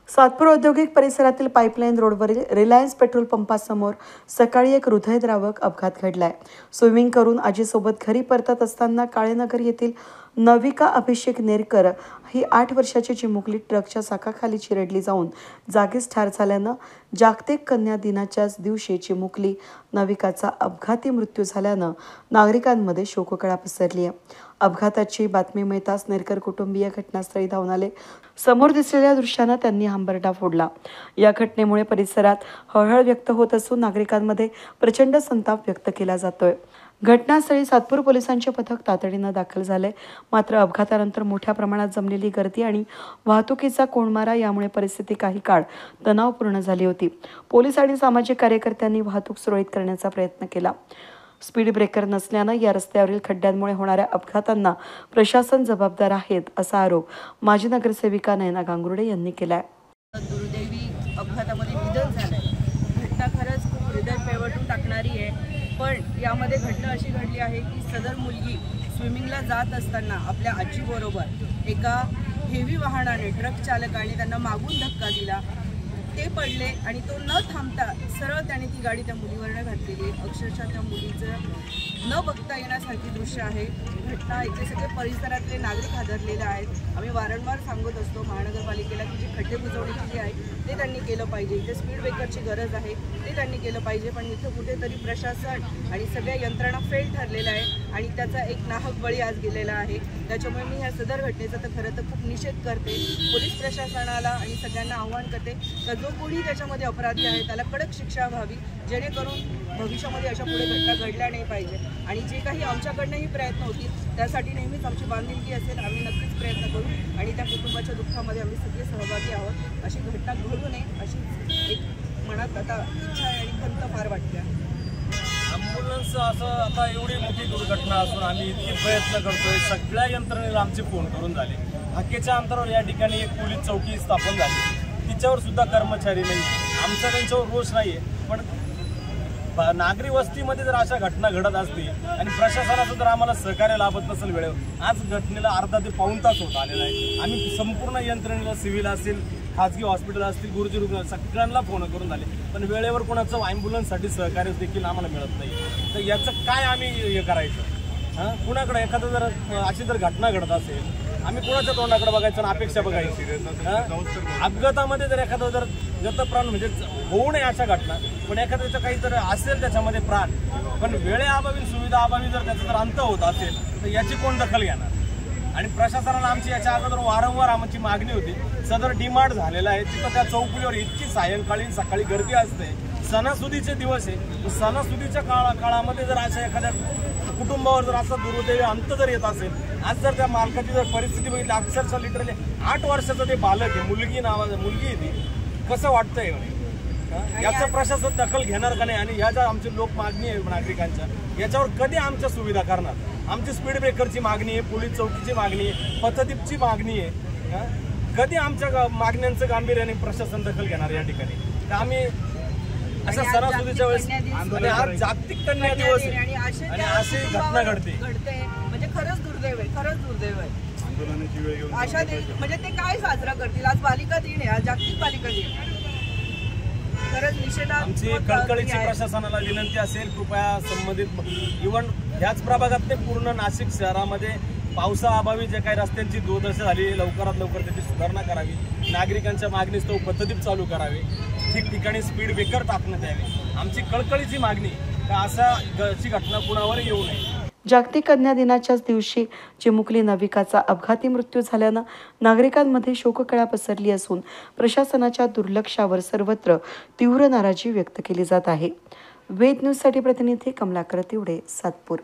सातपूर औद्योगिक परिसरातील पाईपलाईन रोडवरील रिलायन्स पेट्रोल पंपासमोर सकाळी एक हृदयद्रावक अपघात घडलाय। स्विमिंग करून आजीसोबत घरी परतत असताना काळेनगर येथील नविका अभिषेक नेरकर ही 8 वर्षाची चिमुकली ट्रकच्या चाकाखाली चिरडली जाऊन जागीच ठार झाल्यानं जागतिक कन्या दिनाच्याच दिवशी चिमुकली नविकाचा अपघाती मृत्यू झाल्यानं नागरिकांमध्ये शोककळा पसरली आहे। अपघाताची बातमी मिळताच नेरकर कुटुंबीय घटनास्थळी धावून आले। समोर दिसलेल्या दृश्यानं त्यांनी हंबरडा फोडला। या घटनेमुळे परिसरात हळहळ व्यक्त होत असून नागरिकांमध्ये प्रचंड संताप व्यक्त केला जातोय। घटनास्थळी सातपूर पोलिसांचे पथक तातडीनं दाखल झाले। मात्र अपघातानंतर मोठ्या प्रमाणात जमलेली गर्दी आणि वाहतुकीचा कोंडमारा यामुळे परिस्थिती काही काळ तणावपूर्ण झाली होती। पोलीस आणि सामाजिक कार्यकर्त्यांनी वाहतूक सुरळीत करण्याचा प्रयत्न केला। स्पीड ब्रेकर नसल्यानं या रस्त्यावरील खड्ड्यांमुळे होणाऱ्या अपघातांना प्रशासन जबाबदार आहेत असा आरोप माजी नगरसेविका नयना गांगुर्डे यांनी केलाय। दुर्दैवी अपघातामध्ये निधन झालंय। घटना खरंच खूप हृदय पेवटून टाकणारी आहे। पण यामध्ये घटना अशी घडली आहे की सदर मुलगी स्विमिंगला जात असताना आपल्या आजीबरोबर एका हेवी वाहनाने ट्रक चालकाने त्यांना मागून धक्का दिला। ते पडले आणि तो न थांबता सरळ त्याने ती गाडी त्या मुलीवरनं घातलेली। अक्षरशः त्या मुलीचं न बघता येण्यासारखी दृश्य आहे। घटना इथे सगळे परिसरातले नागरिक हादरलेले आहेत। आम्ही वारंवार सांगत असतो महानगरपालिकेला की जे खड्डे बुजवणी जी आहे ते त्यांनी केलं पाहिजे। इथे स्पीड ब्रेकरची गरज आहे ते त्यांनी केलं पाहिजे। पण इथं कुठेतरी प्रशासन आणि सगळ्या यंत्रणा फेल ठरलेला आहे आणि त्याचा एक नाहक बळी आज गेलेला आहे। त्याच्यामुळे मी ह्या सदर घटनेचा तर खरं तर खूप निषेध करते। पोलीस प्रशासनाला आणि सगळ्यांना आव्हान करते की जो कोणी त्याच्यामध्ये अपराधी आहे त्याला कडक शिक्षा व्हावी, जेणेकरून भविष्यामध्ये अशा पुढे घटना घडल्या नाही पाहिजे। आणि जे काही आमच्याकडनंही प्रयत्न होतील त्यासाठी नेहमीच आमची बांधिलकी असेल। आम्ही नक्कीच प्रयत्न करू आणि त्या कुटुंबाच्या दुःखामध्ये आम्ही सगळे सहभागी आहोत। अशी घटना घडू नये अशी एक मनात आता इच्छा आहे आणि खंत फार वाटते। ॲम्ब्युलन्स असं आता एवढी मोठी दुर्घटना असून आम्ही इतके प्रयत्न करतोय। सगळ्या यंत्रणेला आमचे फोन करून झाले। हाकेच्या अंतरावर या ठिकाणी एक पोलीस चौकी स्थापन झाली, तिच्यावर सुद्धा कर्मचारी नाही। आमचा त्यांच्यावर रोष नाही आहे, पण नागरी वस्तीमध्ये जर अशा घटना घडत असतील आणि प्रशासनाचं जर आम्हाला सहकार्य लाभत नसेल वेळेवर, आज घटनेला अर्धा ते पाऊण तास होत आलेला आहे। आम्ही संपूर्ण यंत्रणेला, सिव्हिल असेल, खाजगी हॉस्पिटल असतील, गुरुजी रुग्ण सगळ्यांना फोन करून झाले, पण वेळेवर कोणाचं ॲम्ब्युलन्ससाठी सहकार्य देखील आम्हाला मिळत नाही। तर याचं काय आम्ही हे करायचं? कुणाकडे एखादं जर अशी जर घटना घडत असेल आम्ही कोणाच्या तोंडाकडे बघायचं आणि अपेक्षा बघायची? अपघातामध्ये जर एखादं जर गतप्राण म्हणजे होऊ नये अशा घटना, पण एखाद्याचं काही जर असेल त्याच्यामध्ये प्राण, पण वेळेअभावी, सुविधा अभावी जर त्याचा जर अंत होत असेल तर याची कोण दखल घेणार? आणि प्रशासनाला आमची याच्या अगोदर वारंवार आमची मागणी होती। सदर डिमांड झालेला आहे। तिथं त्या चौकटीवर इतकी सायंकाळी सकाळी गर्दी असते, सणासुदीचे दिवस आहे। सणासुदीच्या काळामध्ये जर अशा एखाद्या कुटुंबावर जर असा दुर्दैवी अंत जर येत असेल, आज जर त्या मालकाची जर परिस्थिती बघितली, अक्षरशः लिटरली 8 वर्षाचं ते बालक आहे, मुलगी आहे ती, कसं वाटतंय? याचं प्रशासन दखल घेणार का नाही? आणि ह्या ज्या आमची लोक मागणी आहे नागरिकांच्या, याच्यावर कधी आमच्या सुविधा करणार? आमची स्पीड ब्रेकरची मागणी आहे, पोलीस चौकीची मागणी आहे, पथदीपची मागणी आहे। कधी आमच्या मागण्यांचं गांभीर्याने प्रशासन दखल घेणार या ठिकाणी? तर आम्ही अशा सणासुदीच्या वेळेस आणि आज जागतिक कन्या दिवस आहे आणि अशी घटना घडते म्हणजे खरंच दुर्दैव आहे, खरंच दुर्दैव आहे। अशा म्हणजे ते काय साजरा करतील? आज बालिका दिन आहे, आज जागतिक बालिका दिन आहे। खरंच निषेधार्थ आमची कळकळीची प्रशासनाला विनंती असेल, कृपया संबंधित इव्हन ह्याच प्रभागातले पूर्ण नाशिक शहरामध्ये पावसाअभावी जे काही रस्त्यांची दुर्दशा झाली, लवकरात लवकर त्याची सुधारणा करावी। नागरिकांच्या मागणीस्तव पथदीप चालू करावे, ठिकठिकाणी स्पीड ब्रेकर टाकण्यात यावे। आमची कळकळीची मागणी का अशी घटना कुणावर येऊ नये। जागतिक कन्या दिनाच्याच दिवशी चिमुकली नविकाचा अपघाती मृत्यू झाल्यानं नागरिकांमध्ये शोककळा पसरली असून प्रशासनाच्या दुर्लक्षावर सर्वत्र तीव्र नाराजी व्यक्त केली जात आहे। वेद न्यूजसाठी प्रतिनिधी कमलाकर तिवडे, सातपूर।